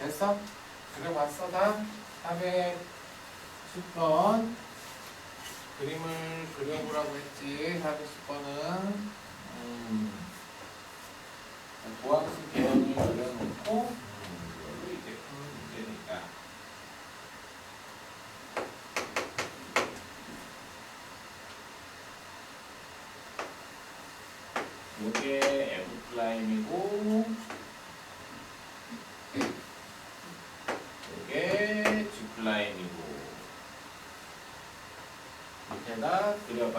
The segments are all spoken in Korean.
됐어? 그려봤어 다? 410번 그림을 그려보라고 했지. 410번은 도함수 개형을 그려놓고 이걸로 이제 푸는 문제니까. 요게 F 프라임이고 요게 G 프라임이고 밑에다 그려봐.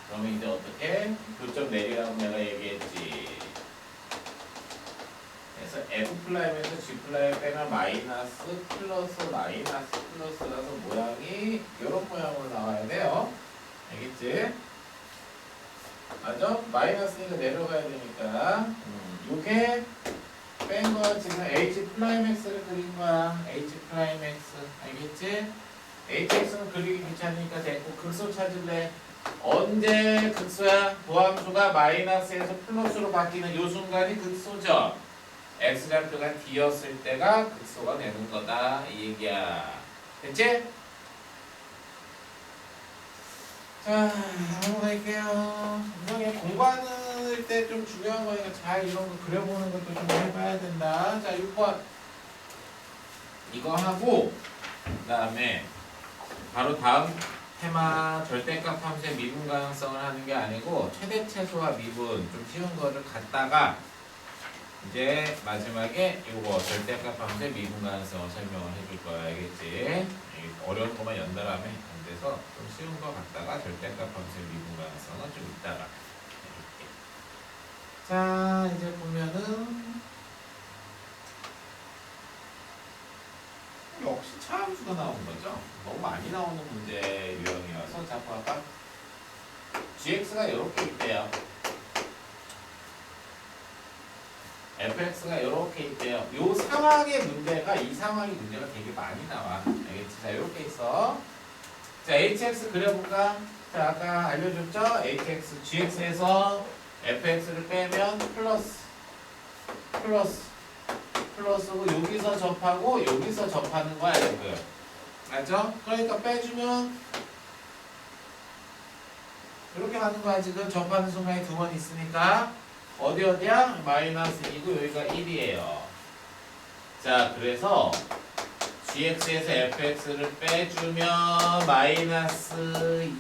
그러면 이제 어떻게? 교점 내리라고 내가 얘기했지. 그래서 F 프라임에서 G 프라임 빼면 마이너스 플러스 마이너스 플러스라서 모양이 이런 모양으로 나와야 돼요. 알겠지? 맞아? 마이너스니까 내려가야 되니까 요게 뺀 거 지금 H 프라임 X를 그린 거야. H 프라임 X 알겠지? HX는 그리기 귀찮으니까 됐고 극소 찾을래. 언제 극소야? 도함수가 마이너스에서 플러스로 바뀌는 요 순간이 극소죠. X좌표가 D였을 때가 극소가 되는 거다 이 얘기야. 됐지? 자, 넘어갈게요. 분명히 공부하는 때 좀 중요한 거니까 잘 이런 거 그려보는 것도 좀 해봐야 된다. 자, 6번. 이거 하고, 그 다음에 바로 다음 테마 절대값 함수의 미분 가능성을 하는 게 아니고 최대 최소와 미분 좀 쉬운 거를 갖다가 이제 마지막에 이거 절대값 함수의 미분 가능성을 설명을 해줄 거야. 알겠지? 어려운 것만 연달아면 안 돼서 좀 쉬운 거 갖다가 절대값 함수의 미분 가능성은 좀 이따가 해줄게. 자, 이제 보면은 역시 차함수가 나온 거죠? 너무 많이 나오는 문제 유형이어서. 자, 봐봐. gx가 이렇게 있대요. fx가 이렇게 있대요. 이 상황의 문제가, 이 상황의 문제가 되게 많이 나와. 알겠지? 자, 이렇게 있어. 자, hx 그려볼까? 자, 아까 알려줬죠? hx, gx에서 fx를 빼면 플러스고 여기서 접하고 여기서 접하는 거야, 지금. 맞죠? 그러니까 빼주면 이렇게 가는 거야. 지금 접하는 순간에 두 번 있으니까 어디야? 마이너스 2고 여기가 1이에요. 자, 그래서 gx에서 fx를 빼주면 마이너스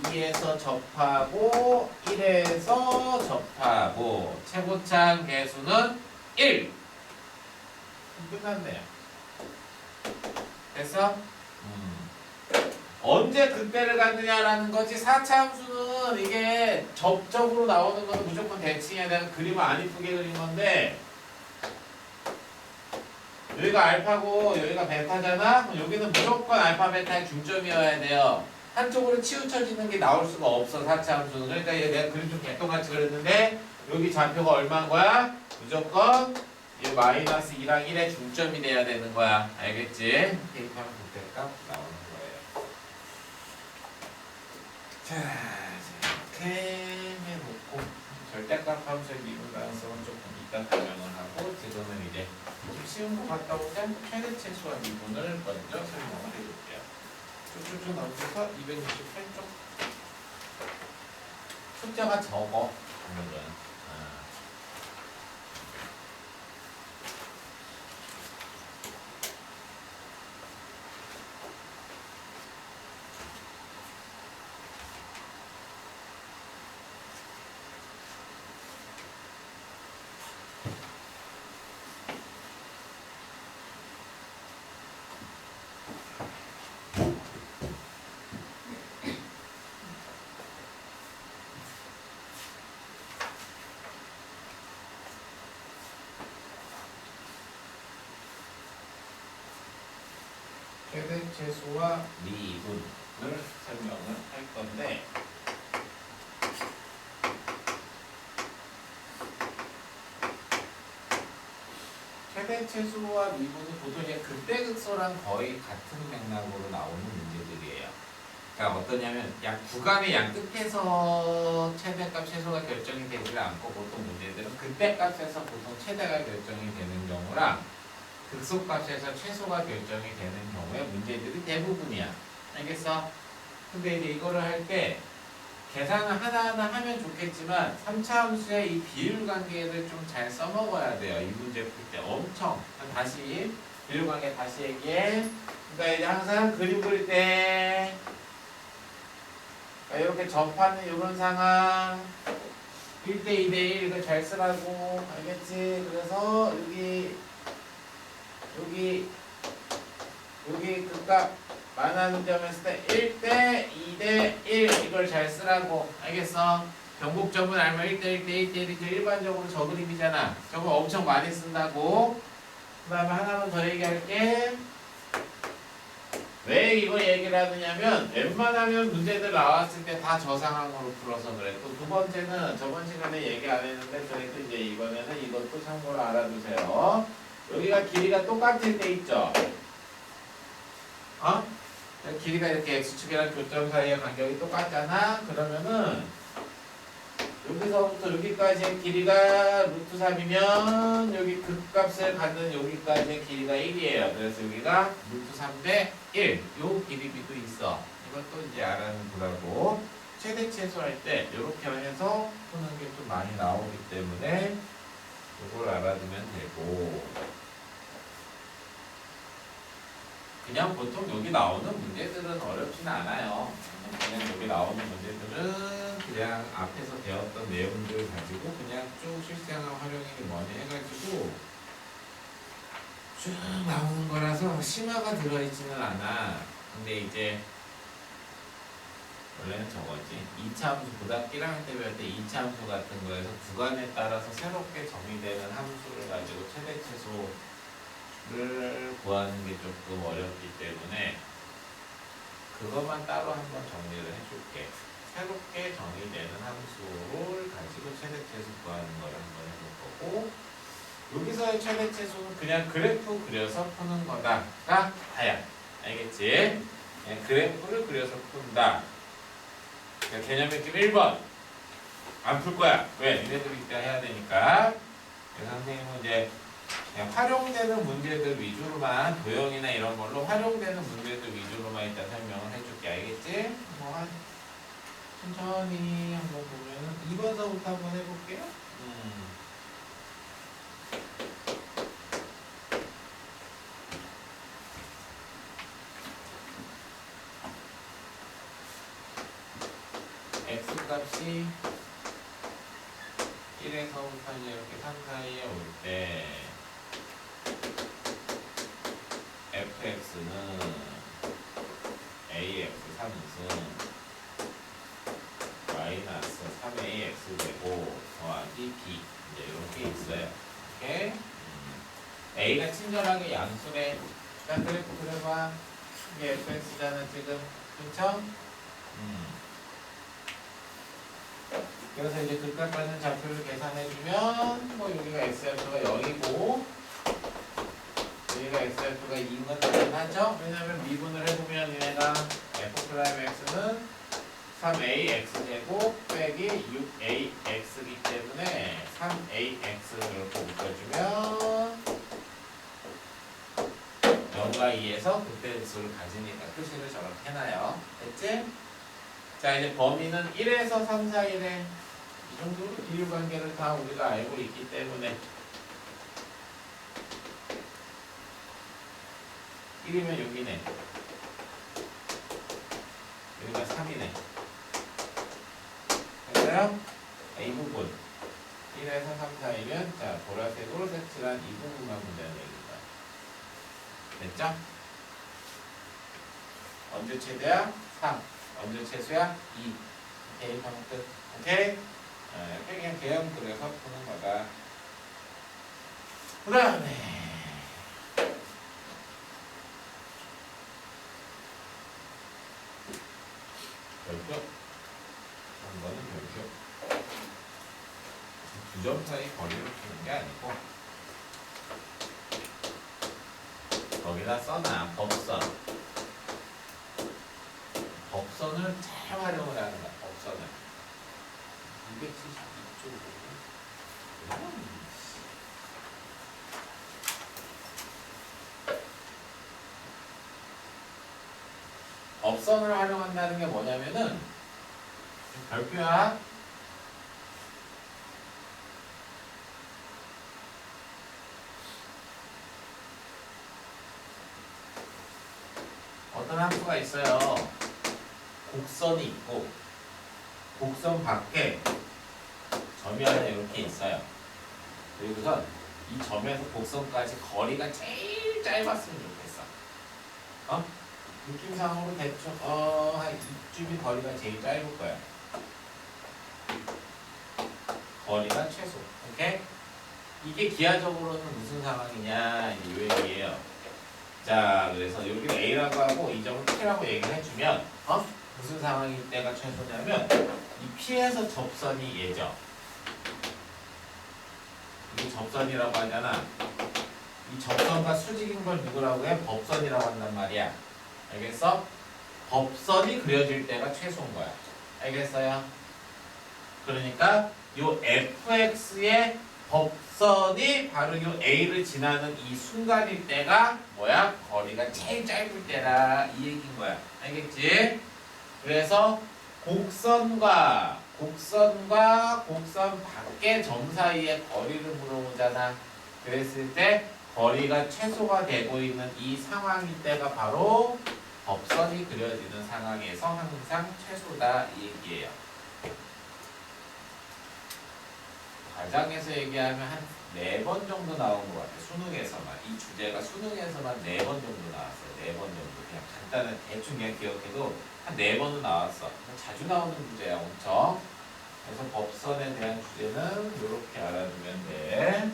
2에서 접하고 1에서 접하고 최고차항 계수는 1. 끝났네요. 됐어? 언제 그때를 갖느냐라는 거지. 4차 함수는 이게 접적으로 나오는 거는 무조건 대칭해야 되는 그림을 안 이쁘게 그린 건데 여기가 알파고 여기가 베타잖아? 그럼 여기는 무조건 알파 베타의 중점이어야 돼요. 한쪽으로 치우쳐지는 게 나올 수가 없어. 4차 함수는. 그러니까 내가 그림 좀 개똥같이 그렸는데 여기 좌표가 얼마인 거야? 무조건 이 마이너스 2랑 1의 중점이 돼야 되는 거야. 알겠지? 대입하면 그때값 나오는 거예요. 자, 이렇게 해놓고 절대값 함수의 미분 가능성은 조금 이따 설명을 하고 지금은 이제 좀 쉬운 거 같다 보자. 최대 최소와 미분을 먼저 설명을 해줄게요. 쭉쭉쭉 넘겨서 268쪽. 숫자가 적어. 오늘은. 최대 최소와 미분을 설명을 할 건데 최대 최소와 미분은 보통 이제 극대극소랑 거의 같은 맥락으로 나오는 문제들이에요. 그러니까 어떠냐면 약 구간의 양 끝에서 최대값 최소가 결정이 되지 않고 보통 문제들은 극대값에서 보통 최대가 결정이 되는 경우랑 극소값에서 최소가 결정이 되는 경우에 문제들이 대부분이야. 알겠어? 근데 이제 이거를 할 때 계산을 하나하나 하면 좋겠지만 3차 함수의 이 비율 관계를 좀 잘 써먹어야 돼요. 이 문제 풀 때 엄청. 다시 비율 관계 다시 얘기해. 그러니까 이제 항상 그림 그릴 때 이렇게 접하는 이런 상황 1대 2대 1 이거 잘 쓰라고. 알겠지? 그래서 여기 극값 만나는 점에서 때 1대 2대 1 이걸 잘 쓰라고. 알겠어? 경곡점은 알면 1대 1대 1대 1이죠. 일반적으로 저 그림이잖아. 저거 엄청 많이 쓴다고. 그 다음에 하나만 더 얘기할게. 왜 이거 얘기를 하느냐면 웬만하면 문제들 나왔을 때 다 저 상황으로 풀어서 그래. 또 두 번째는 저번 시간에 얘기 안 했는데 저희도 이제 이번에는 이것도 참고로 알아두세요. 여기가 길이가 똑같을 때 있죠. 길이가 이렇게 x축이랑 교점 사이의 간격이 똑같잖아. 그러면은 여기서부터 여기까지의 길이가 루트 3이면 여기 극값을 갖는 여기까지의 길이가 1이에요. 그래서 여기가 루트 3대 1. 요 길이비도 있어. 이것도 이제 알아두라고. 최대 최소할 때 이렇게 해서 푸는 게 좀 많이 나오기 때문에 이걸 알아두면 되고. 그냥 보통 여기 나오는 문제들은 어렵진 않아요. 그냥 여기 나오는 문제들은 그냥 앞에서 배웠던 내용들 가지고 그냥 쭉 실생활 활용이 뭐니 해가지고 쭉 나오는 거라서 심화가 들어있지는 않아. 근데 이제 원래는 저거지. 2차 함수 고등학교 1학년 때 배울 때 2차 함수 같은 거에서 구간에 따라서 새롭게 정의되는 함수를 가지고 최대 최소를 구하는 게 조금 어렵기 때문에 그것만 따로 한번 정리를 해줄게. 새롭게 정의되는 함수를 가지고 최대 최소 구하는 거를 한번 해볼 거고, 여기서의 최대 최소는 그냥 그래프 그려서 푸는 거다가 다야. 알겠지? 그냥 그래프를 그려서 푼다. 그러니까 개념 느낌 1번 안 풀 거야. 왜? 니네들이 이따 해야 되니까. 그래서 선생님은 이제 그냥 활용되는 문제들 위주로만, 도형이나 이런 걸로 활용되는 문제들 위주로만 일단 설명을 해줄게. 알겠지? 뭐 천천히 한번 보면은 2번서부터 한번 해볼게요. x값이 1에서부터 이렇게 3 사이에 올 때 fx는 ax 3승 마이너스 3ax 제곱 더하기 b 이제 이렇게 있어요. 이렇게 a가 친절하게 양수래. 자, 그래프 그려봐. 이게 fx잖아 지금. 그쵸? 그래서 이제 극값 받는 좌표를 계산해주면 뭐 여기가 x좌표가 0이고 여기가 x좌표가 2는 당연하죠? 왜냐면 미분을 해보면 얘네가 f'x는 3ax 제곱 빼기 6ax이기 때문에 3ax를 이렇게 묶어주면 0과 2에서 극대수를 가지니까 표시를 저렇게 해놔요. 됐지? 자, 이제 범위는 1에서 3 사이래. 이 정도로 비율 관계를 다 우리가 알고 있기 때문에 1이면 여기네. 여기가 3이네. 됐어요? 이 부분 1에서 3 사이면 자 보라색으로 색칠한 이 부분만 문제는 얘기입니다. 됐죠? 언제 최대야? 3. 언제 최소야? 2. 대입하면 끝. 오케이? 이렇게 그냥 개형 그려서 푸는 거다. 그 다음에 결격. 3번은 결격. 두 점 사이 거리를 푸는 게 아니고 거기다 써놔. 법선. 법선을 잘 활용을 하는 거야. 법선을 272쪽으로 법선을 활용한다는 게 뭐냐면은 별표야. 어떤 함수가 있어요. 곡선이 있고 곡선 밖에 점이 하나 이렇게 있어요. 그리고선 이 점에서 곡선까지 거리가 제일 짧았으면 좋겠어. 느낌상으로 대충 한 이쯤이 거리가 제일 짧을 거야. 거리가 최소. 오케이? 이게 기하적으로는 무슨 상황이냐 이제 이 얘기예요. 자, 그래서 여기를 A라고 하고 이 점을 P라고 얘기를 해주면 무슨 상황일 때가 최소냐면 이 P에서 접선이 얘죠. 이게 접선이라고 하잖아. 이 접선과 수직인 걸 누구라고 해? 법선이라고 한단 말이야. 알겠어? 법선이 그려질 때가 최소인 거야. 알겠어요? 그러니까 요 fx의 법선이 바로 요 a를 지나는 이 순간일 때가 뭐야? 거리가 제일 짧을 때라 이 얘기인 거야. 알겠지? 그래서 곡선과 곡선 밖의 점 사이의 거리를 물어보잖아. 그랬을 때 거리가 최소가 되고 있는 이 상황일 때가 바로 법선이 그려지는 상황에서 항상 최소다 이 얘기예요. 과장에서 얘기하면 한 4번 정도 나온 것 같아. 수능에서만. 이 주제가 수능에서만 4번 정도 나왔어요. 4번 정도. 그냥 간단한 대충 그냥 기억해도 한 4번은 나왔어. 자주 나오는 주제야 엄청. 그래서 법선에 대한 주제는 이렇게 알아두면 돼.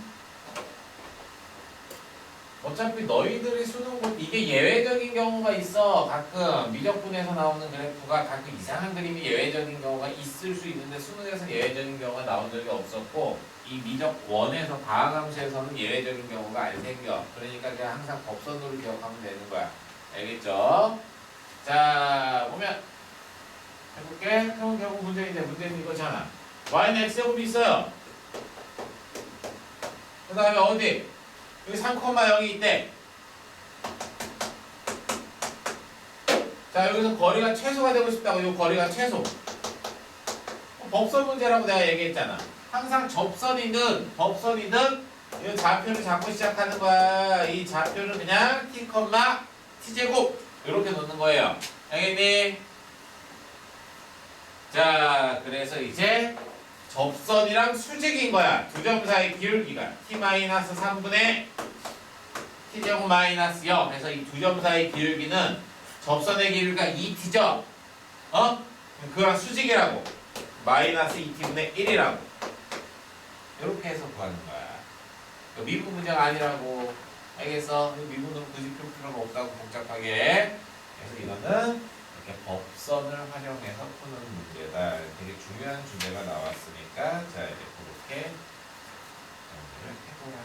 어차피 너희들이 수능 볼 때 이게 예외적인 경우가 있어. 가끔 미적분에서 나오는 그래프가 가끔 이상한 그림이 예외적인 경우가 있을 수 있는데 수능에서 예외적인 경우가 나온 적이 없었고 이 미적원에서 과학함수에서는 예외적인 경우가 안 생겨. 그러니까 그냥 항상 법선으로 기억하면 되는 거야. 알겠죠? 자, 보면 해볼게. 그럼 결국 문제는 이거잖아. y는 x제곱이 있어요. 그 다음에 어디? 여기 3,0이 있대. 자, 여기서 거리가 최소가 되고 싶다고. 이 거리가 최소. 법선 문제라고 내가 얘기했잖아. 항상 접선이든 법선이든 이 좌표를 잡고 시작하는 거야. 이 좌표를 그냥 t, t제곱 이렇게 놓는 거예요. 알겠니? 자, 그래서 이제 접선이랑 수직인 거야. 두 점 사이 기울기가 t-3분의 t제곱 마이너스 0. 그래서 이 두 점 사이 기울기는 접선의 기울기가 2t죠? 그거랑 수직이라고. 마이너스 2t분의 1이라고. 이렇게 해서 구하는 거야. 미분 문제가 아니라고. 알겠어? 미분으로 굳이 풀 필요가 없다고 복잡하게. 그래서 이거는 이렇게 법선을 활용해서 푸는 문제다. 되게 중요한 주제가 나왔으니까 자 이제 그렇게 정리를 해보라.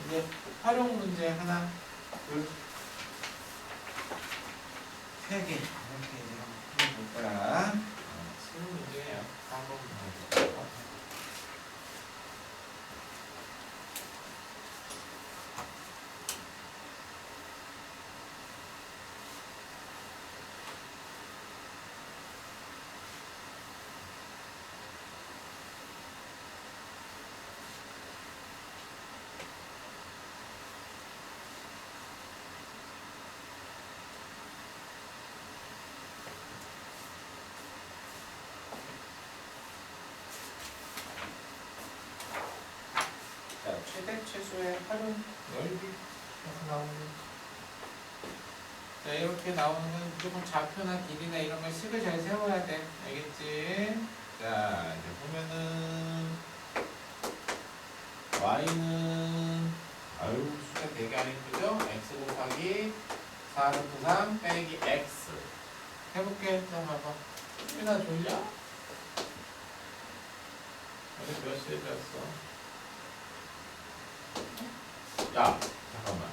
이제 활용 문제 하나, 둘, 3개 이렇게 이제 한번 풀어볼 거야. 쉬운 문제예요. 한번 해볼게요. 최대 최소의 활용 넓이에서 나오는 자 이렇게 나오는 건 무조건 좌표나 길이나 이런 걸 식을 잘 세워야 돼. 알겠지? 자 이제 보면은 y는 아유 숫자 되게 안 예쁘죠? x 곱하기 4루트 3 빼기 x 해볼게. 자 봐봐. 수빈아 졸려? 어제 몇 시에 잤어? 야, 잠깐만.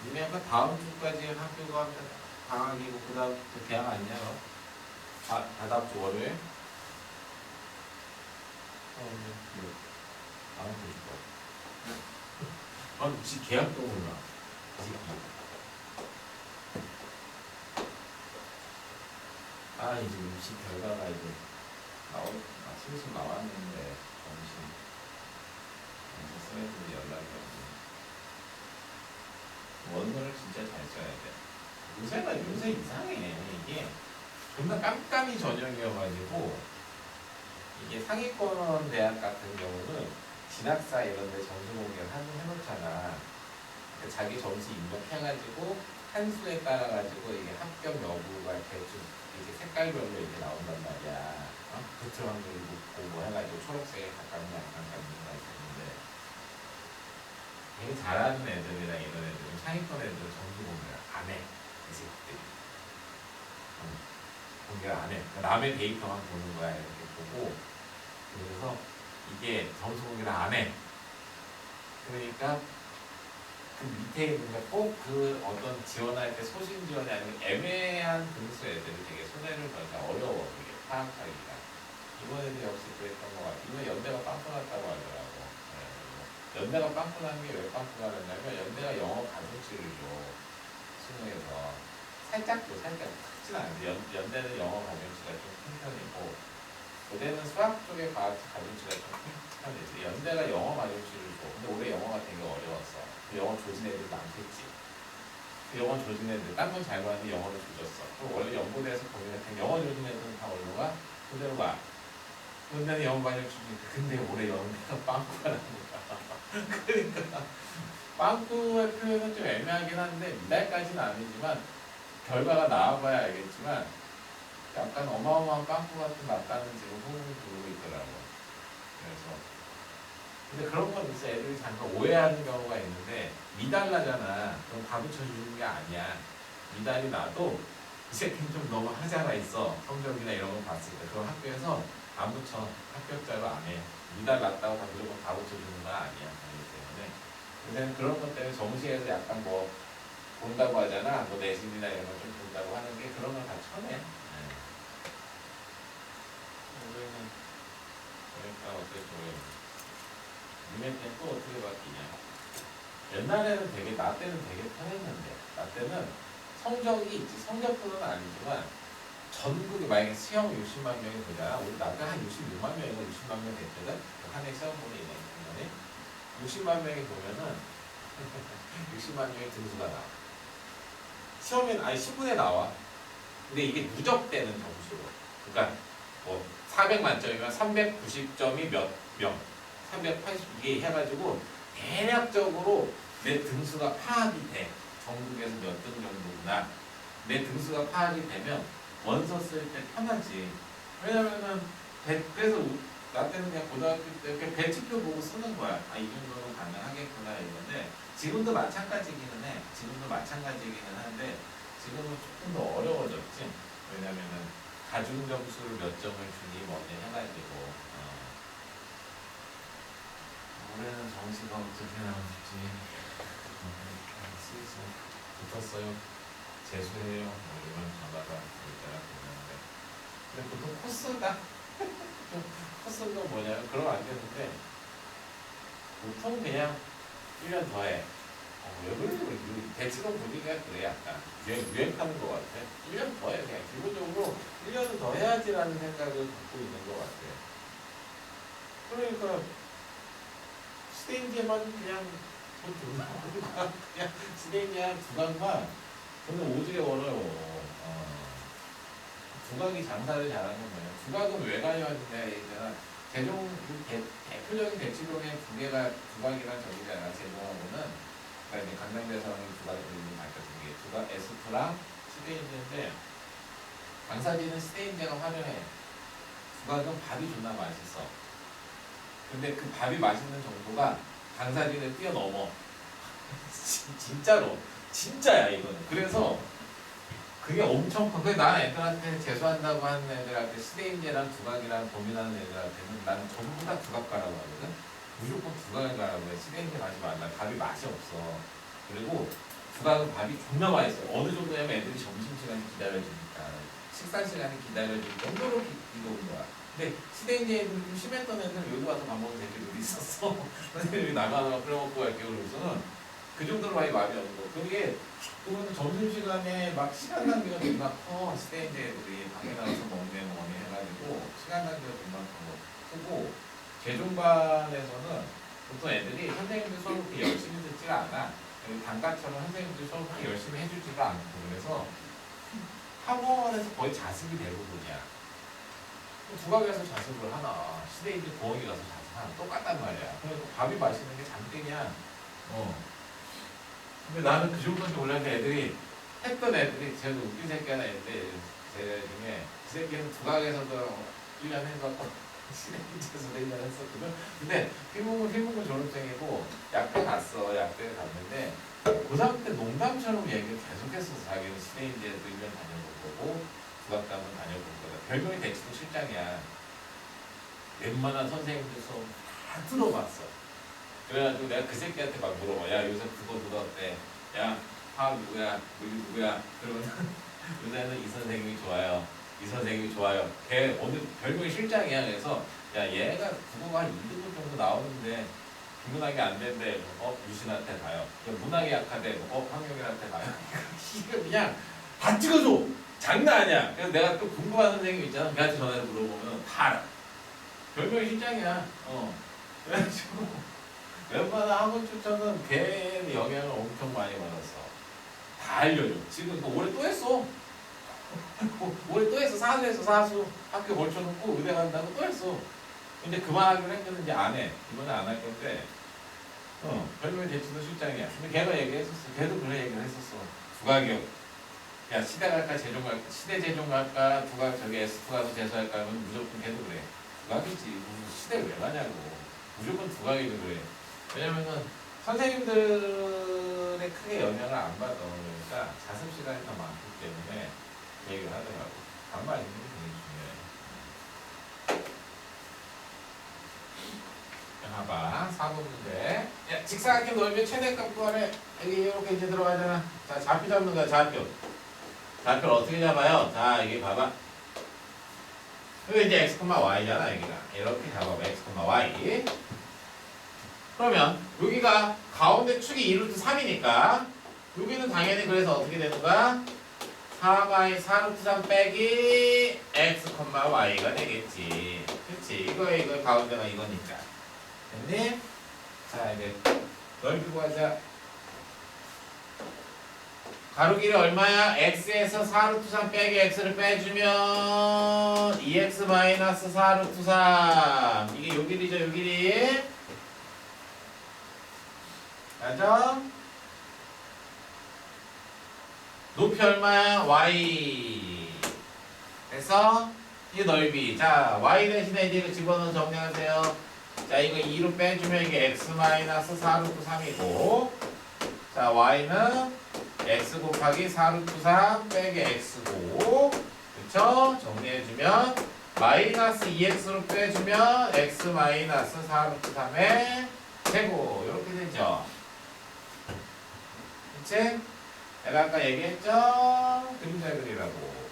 니네 아까 다음 주까지 학교가 방학이고 그 다음부터 개학 아니냐 너? 다다음 주 월요일? 다음 주 거. 아, 혹시 개학도 몰라. 아 이제 입시 결과가 이제 슬슬 나왔는데 선생님들이 연락이 오고 원서를 진짜 잘 써야 돼. 요새 이상해. 이게 존나 깜깜이 전형이어가지고 이게 상위권 대학 같은 경우는 진학사 이런 데 점수 공개를 해놓잖아. 그러니까 자기 점수 입력해가지고 한 수에 따라가지고 이게 합격 여부가 대충 이게 색깔별로 이렇게 나온단 말이야. 붙을 확률이 높고 뭐 해가지고 초록색에 가깝냐 안 가깝냐가 있는데 되게 잘하는 애들이랑 이런 애들은 상위권 애들은 점수 공개를 안 해. 이 새끼들이 공개를 안 해. 그러니까 남의 데이터만 보는 거야. 이렇게 보고 그래서 이게 점수 공개를 안 해. 그러니까 그 밑에 있는 게 꼭 그 어떤 지원할 때 소신 지원이 아니고 애매한 등수 애들이 되게 손해를 벌까 어려워. 이게 파악하기가. 이번 애들 역시 그랬던 것 같아. 이번 연대가 빵꾸 났다고 하더라고. 네. 연대가 빵꾸 난 게 왜 빵꾸가 났냐면 연대가 영어 가중치를 줘. 수능에서. 살짝 크진 않은데 연대는 영어 가중치가 좀 큰 편이고 고대는 수학 쪽의 가중치가 좀 큰 편이지. 연대가 영어 가중치를 줘. 근데 올해 영어가 되게 어려웠어. 영어 조진 애들 많겠지. 영어 조진 애들 딴 건 잘 봤는데 영어를 조졌어. 그럼 원래 연고대에서 보면 영어 조진 애들은 다 어디로 가? 그대로 가. 연대는 영어 가중치니까 근데 올해 연대가 빵꾸가 나는 거야. 그러니까 빵꾸의 표현은 좀 애매하긴 한데 미달까지는 아니지만 결과가 나와봐야 알겠지만 약간 어마어마한 빵꾸 같은 났다는 지금 소문이 돌고 있더라고. 그래서 근데 그런 건 있어. 애들이 잠깐 오해하는 경우가 있는데 미달 나잖아. 그럼 다 붙여주는 게 아니야. 미달이 나도 이 새끼는 좀 너무 하자가 있어. 성적이나 이런 거 봤을 때 그럼 학교에서 안 붙여. 합격자로 안 해. 미달 났다고 다 무조건 다 붙여주는 건 아니야. 그렇기 때문에 요새는 그런 것 때문에 정시에서 약간 뭐 본다고 하잖아. 뭐 내신이나 이런 거 좀 본다고 하는 게 그런 걸 다 쳐내. 올해는 그러니까 어땠어요? 니네 때는 또 어떻게 바뀌냐? 옛날에는 되게 나 때는 되게 편했는데 나 때는 성적이 있지 성적표는 아니지만 전국에 만약에 시험 60만 명이 보잖아. 우리 나때 한 66만 명인가 60만 명 됐거든. 한 해 시험 보는 인원이 60만 명이 보면은 60만 명의 등수가 나와. 시험에는 아니 신문에 나와. 근데 이게 누적되는 점수로. 그러니까 뭐 400만점이면 390점이 몇 명, 380 이게 해가지고 대략적으로 내 등수가 파악이 돼. 전국에서 몇 등 정도구나. 내 등수가 파악이 되면 원서 쓸 때 편하지. 왜냐면은 그래서 나 때는 그냥 고등학교 때 그냥 배치표 보고 쓰는 거야. 아, 이 정도는 가능하겠구나 이건데 지금도 마찬가지기는 해. 지금도 마찬가지기는 한데 지금은 조금 더 어려워졌지. 왜냐면은 가중 점수를 몇 점을 주니 뭐니 해가지고 올해는 정시가 어떻게 나올지 슬슬 붙었어요. 재수해요. 뭐 이런 전화가 올 때가 됐는데 근데 보통 코스가 코스가 뭐냐면 그러면 안 되는데 보통 그냥 1년 더 해. 왜 그러지? 대치동 분위기가 그래. 약간 유행하는 것 같아. 1년 더 해. 그냥 기본적으로 1년은 더 해야지라는 생각을 갖고 있는 것 같아. 그러니까 스테인지만 그냥 그냥 스테인지 한 두 강만 저는 오지게 어려워. 두각이 장사를 잘하는 거예요. 두각은 왜 가져왔느냐 얘기잖아. 대표적인 대치동의 두 개가 두각이란 저기잖아. 제공하고는 그러니까 이제 강남대성이 두각이 있는 말까 두 개. 두각 S2랑 스테인지인데 강사진은 스테인지가 화려해. 두각은 밥이 존나 맛있어. 근데 그 밥이 맛있는 정도가 강사진을 뛰어넘어. 진짜로. 진짜야 이거는. 그래서 그게 엄청 커. 난 애들한테 재수한다고 하는 애들한테 스테인지랑 두각이랑 고민하는 애들한테는 난 전부 다 두각가라고 하거든. 무조건 두각을 가라고 해. 스테인지 가지 말라. 밥이 맛이 없어. 그리고 두각은 밥이 존나 맛있어. 어느 정도냐면 애들이 점심시간에 기다려주니까 식사 시간에 기다려줄 정도로 이거인 거야. 근데 스테인지 애들 좀 심했던 애들은 여기 와서 밥 먹는 애들이 있었어. 선생님이 나가다가 끓여먹고 갈게 그러고서는 그 정도로 많이 오는 거. 그게 그거는 점심시간에 막 시간 낭비가 존나 커. 스테인드 애들이 밖에 나가서 먹네 뭐니 해가지고 시간 낭비가 존나 크고 재종반에서는 보통 애들이 선생님들 수업을 그렇게 열심히 듣지가 않아. 단가처럼 선생님들 수업을 그렇게 열심히 해주지가 않고 그래서 학원에서 거의 자습이 대부분이야. 두각에서 자습을 하나, 시대인들 부엌에 가서 자습하나 똑같단 말이야. 그래서 밥이 맛있는 게 장땡이야. 근데 나는 그 정도인지 몰랐는데 애들이 했던 애들이 제가 웃긴 새끼 하나 있는데 제 중에 그 새끼는 두각에서도 1년 해갖고 시대인에서도 1년 했었거든. 근데 필문고 졸업생이고 약대 갔어. 약대 갔는데 고3 때 농담처럼 얘기를 계속했었어. 자기는 시대인지에도 1년 다녀볼 거고 두각도 한번 다녀볼 거다. 별명이 대치도 실장이야. 웬만한 선생님들 수업 다 들어봤어. 그래가지고 내가 그 새끼한테 막 물어봐. 야 요새 국어 누가 어때? 야 화학 누구야? 물리 누구야? 그러면 요새는 이 선생님이 좋아요. 이 선생님이 좋아요. 걔 오늘 별명이 실장이야. 그래서 야 얘가 국어가 한 2등급 정도 나오는데 비문학이 안 된대. 유신한테 가요. 문학이 약하대. 황영일한테 가요. 그냥 다 찍어줘. 장난 아니야. 그래서 내가 또 궁금한 선생님 있잖아. 걔한테 전화해서 물어보면 다 알아. 별명이 실장이야. 그래가지고 웬만한 학원 추천은 걔의 영향을 엄청 많이 받았어. 다 알려줘. 지금 뭐 올해 또 했어. 올해 또 했어. 사수했어. 사수. 학교 걸쳐놓고 의대 간다고 또 했어. 근데 그만하기로 했거든. 이제 안 해. 이번에 안 할 건데. 별명이 대치도 실장이야. 근데 걔가 얘기했었어. 걔도 그런 얘기를 했었어. 두각이요. 야 시대 갈까 재종 갈까? 시대 재종 갈까? 두각 저기 S2 가서 재수할까? 하면 무조건 걔도 그래. 두각이지. 시대 왜 가냐고. 무조건 두각이도 그래. 왜냐면은 선생님들의 크게 영향을 안 받아. 그러니까 자습 시간이 더 많기 때문에 얘기를 하더라고. 반말 있는 게 되게 중요해. 봐봐. 4번 문제. 야, 직사각형 넓이의 최대값 구하래. 여기 이렇게 이제 들어가잖아. 자, 좌표 잡는 거야. 좌표. 좌표를 어떻게 잡아요? 자, 이게 봐봐. 여기 이제 x, y잖아. 여기가. 이렇게 잡아봐. x, y. 그러면 여기가 가운데 축이 2루트 3이니까 여기는 당연히 그래서 어떻게 되는 거야? 4루트 3 빼기 x, y가 되겠지. 그치? 이거 가운데가 이거니까. 됐니? 자, 이제 넓이 구하자. 가로 길이 얼마야? x에서 4루트 3 빼기 x를 빼주면 2x 마이너스 4루트 3. 이게 요 길이죠, 요 길이. 맞아? 높이 얼마야? y. 그래서 이 넓이. 자, y 대신에 이제 이거 집어넣어 정리하세요. 자, 이거 2로 빼주면 이게 x 마이너스 4루트 3이고, 자, y는 x 곱하기 4루트 3 빼기 x고, 그쵸? 정리해주면 마이너스 2x로 빼주면 x 마이너스 4루트 3의 제곱. 이렇게 되죠. 그치? 내가 아까 얘기했죠? 그림자 그리라고.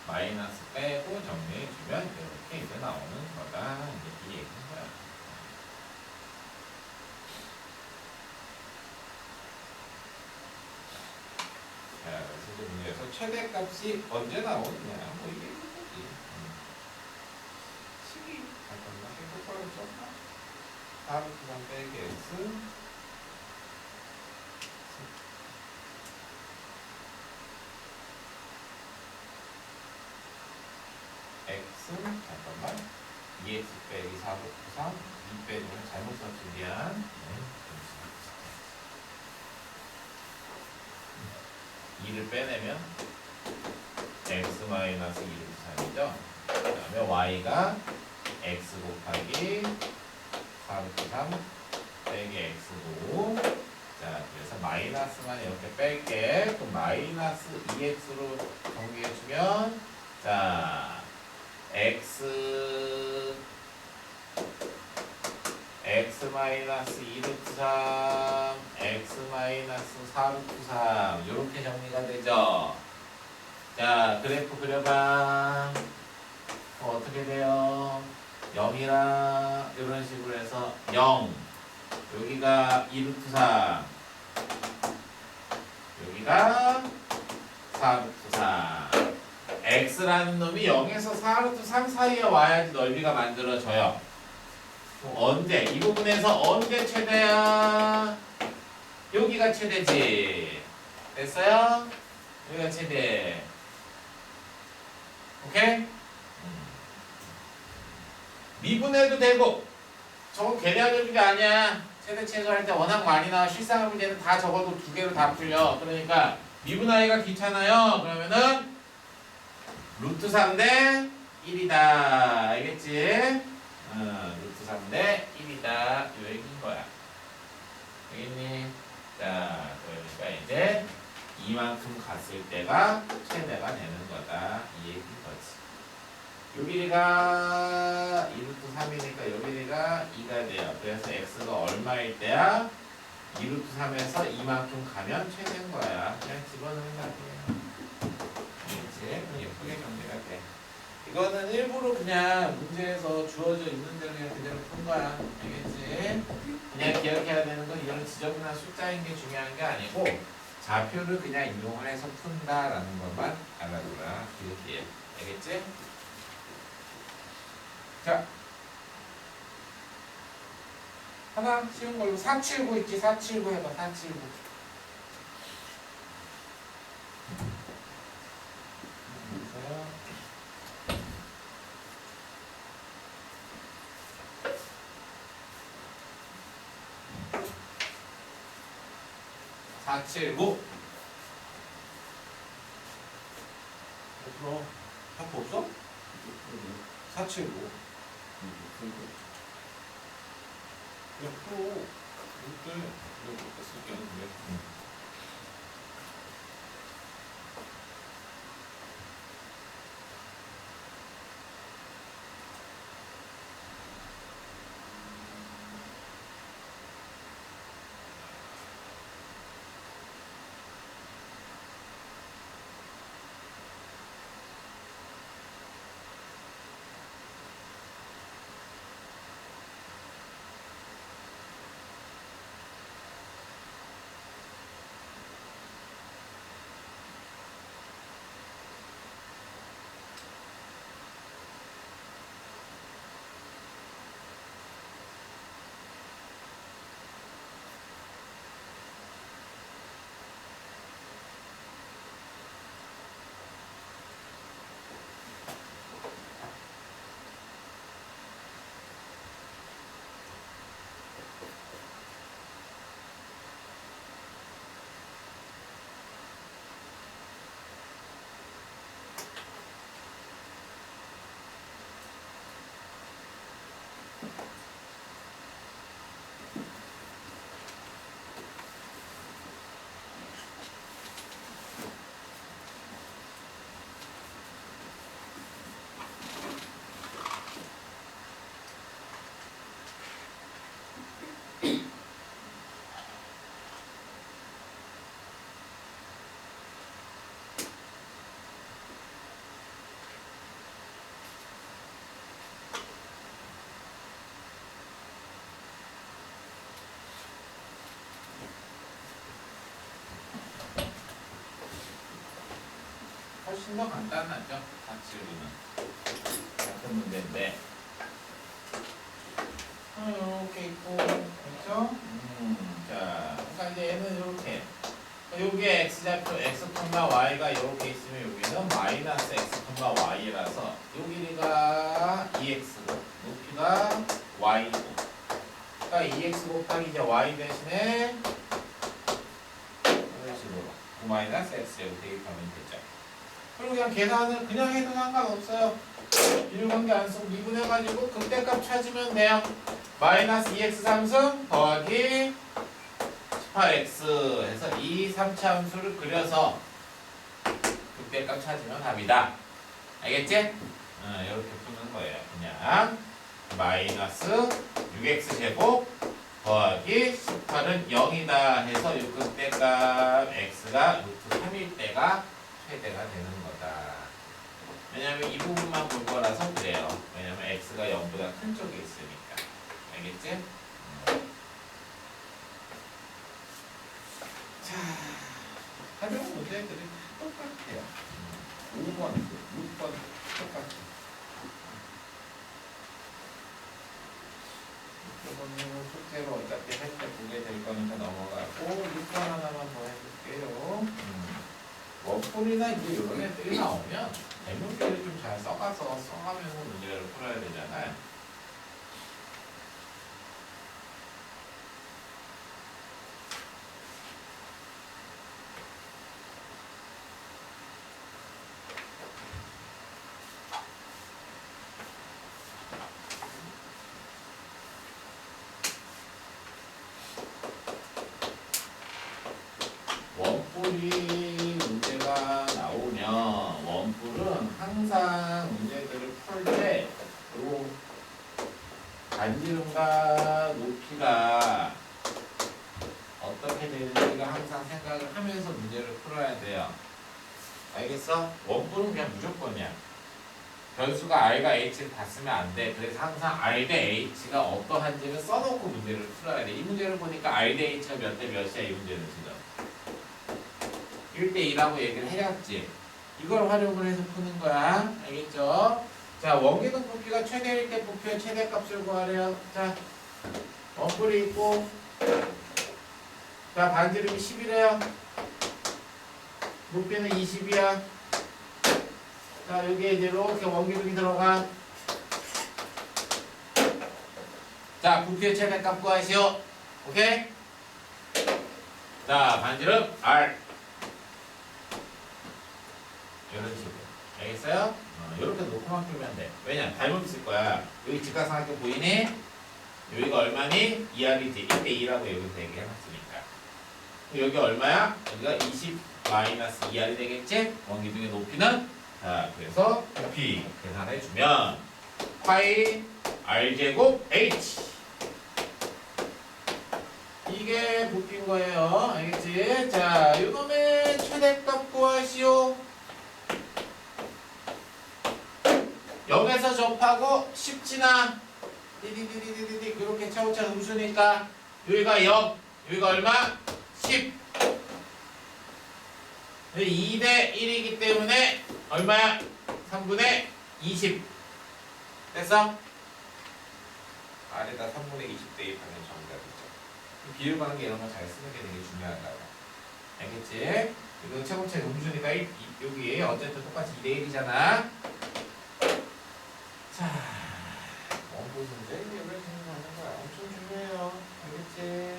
마이너스 빼고 정리해주면 이렇게 이제 나오는 거다. 이제 이 얘기인 거야. 자, 그래서 이제 문제에서 최대값이 언제 나오느냐. 뭐 이게 거지. 시기. 잠깐만. 똑바로 썼나? 4루트 3 빼기 x. x 잠깐만 2x 빼기 4루트 3 2 빼주면 잘못 썼지 미안. 네. 2를 빼내면 x 마이너스 2루트 3이죠. 그 다음에 y가 x 곱하기 4루트 3 빼기 x고, 자 그래서 마이너스만 이렇게 뺄게. 그럼 마이너스 2x로 정리해주면 자 x 마이너스 2루트 3 x 마이너스 4루트 3 이렇게 정리가 되죠. 자 그래프 그려봐. 어떻게 돼요? 0이라 이런 식으로 해서 0 여기가 2루트 3, 여기가 4루트 3. x라는 놈이 0에서 4루트 3 사이에 와야지 넓이가 만들어져요. 언제? 이 부분에서 언제 최대야? 여기가 최대지. 됐어요? 여기가 최대. 오케이? 미분해도 되고 저건 계량적인 게 아니야. 최대 최소할 때 워낙 많이 나와. 실생활 문제는 다 적어도 2개로 다 풀려. 그러니까 미분하기가 귀찮아요. 그러면은 루트 3 대 1이다. 알겠지? 루트 3 대 1이다. 이 얘기인 거야. 알겠니? 자, 그러니까 이제 이만큼 갔을 때가 최대가 되는 거다. 이 얘기인 거지. 요 길이가 2루트 3이니까 요 길이가 2가 돼요. 그래서 x가 얼마일 때야? 2루트 3에서 이만큼 가면 최대인 거야. 그냥 집어넣는 거야. 알겠지? 예쁘게 정리가 돼. 이거는 일부러 그냥 문제에서 주어져 있는 대로 그냥 그대로 푼 거야. 알겠지? 그냥 기억해야 되는 건 이런 지점이나 숫자인 게 중요한 게 아니고 좌표를 그냥 이용해서 푼다라는 것만 알아두라. 기억해. 알겠지? 자, 하나 쉬운 걸로 479 있지? 479 해봐. 479. 보세요. 479. 옆으로 좌표 없어? 479. 옆으로 이때 이렇게 쓸게 없는데. 훨씬 더 간단하죠. 479는 같은 문제인데 이렇게 있고 그렇죠? 자, 그러니까 이제 얘는 이렇게 여기에 x좌표 x, y가 이렇게 있으면 여기는 마이너스 x, y라서 요 길이가 2x고 높이가 y고 그러니까 2x 곱하기 이제 y 대신에 이런 식으로 9 마이너스 x 이렇게 대입하면 되죠. 그리고 그냥 계산을 그냥 해도 상관없어요. 비율관계 안 쓰고 미분해가지고 극대값 찾으면 돼요. 마이너스 2x 3승 더하기 18x 해서 이 3차 함수를 그려서 극대값 찾으면 답이다. 알겠지? 이렇게 푸는 거예요. 그냥 마이너스 6x 제곱 더하기 18은 0이다 해서 이 극대값 x가 루트 3일 때가 최대가 되는 거다. 왜냐면 이 부분만 볼 거라서 그래요. 왜냐면 x가 0보다 큰 쪽에 있으니까. 알겠지? 활용 문제들이 똑같아요. 5번, 6번 똑같아요. 이거는 숙제로 어차피 할 때 보게 될 거니까 넘어가고 6번 하나만 더 해볼게요. 원뿔이나 이제 이런 애들이 나오면 대문제를 좀 잘 써가서 써가면서 문제를 풀어야 되잖아요. 원뿔이 문제가 나오면 원뿔은 항상 문제들을 풀 때 요 반지름과 높이가 어떻게 되는지가 항상 생각을 하면서 문제를 풀어야 돼요. 알겠어? 원뿔은 그냥 무조건이야. 변수가 R과 H를 다 쓰면 안 돼. 그래서 항상 R 대 H가 어떠한지를 써놓고 문제를 풀어야 돼. 이 문제를 보니까 R 대 H가 몇 대 몇이야, 이 문제는 지금. 1대 2라고 얘기를 해놨지. 이걸 활용을 해서 푸는 거야. 알겠죠? 자, 원기둥 부피가 최대일 때 부피의 최대값을 구하래요. 자, 원뿔이 있고, 자, 반지름이 10이래요. 높이는 20이야. 자, 여기에 이제 이렇게 원기둥이 들어가. 자, 부피의 최대값 구하시오. 오케이? 자, 반지름 R. 이런 식으로. 알겠어요? 이렇게 놓고만 풀면 돼. 왜냐? 닮음 쓸 거야. 여기 직각삼각형 보이니? 여기가 얼마니? 2R이지. 1대 2라고 여기서 얘기해놨으니까. 여기 얼마야? 여기가 20 마이너스 2R이 되겠지? 원기둥의 높이는? 자, 그래서 부피 계산해주면 파이 R제곱 H. 이게 부피인 거예요. 알겠지? 자, 이놈의 최대값 구하시오. 0에서 접하고 10 지나 디디디디디디 그렇게 차곡차곡 음수니까 여기가 0, 여기가 얼마? 10. 2대 1이기 때문에 얼마야? 3분의 20. 됐어? 아래다 3분의 20 대입하면 정답이죠. 비율 관계 이런 거 잘 쓰는 게 되게 중요하다고. 알겠지? 이거 차곡차곡 음수니까 여기 어쨌든 똑같이 2대 1이잖아. 자, 원뿔 문제 이게 왜 생각하는 거야? 엄청 중요해요. 알겠지?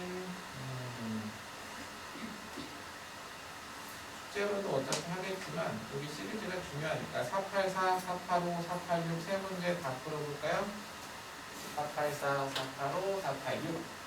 숙제로도 어차피 하겠지만 여기 시리즈가 중요하니까 484, 485, 486 세 문제 다 풀어볼까요? 484, 485, 486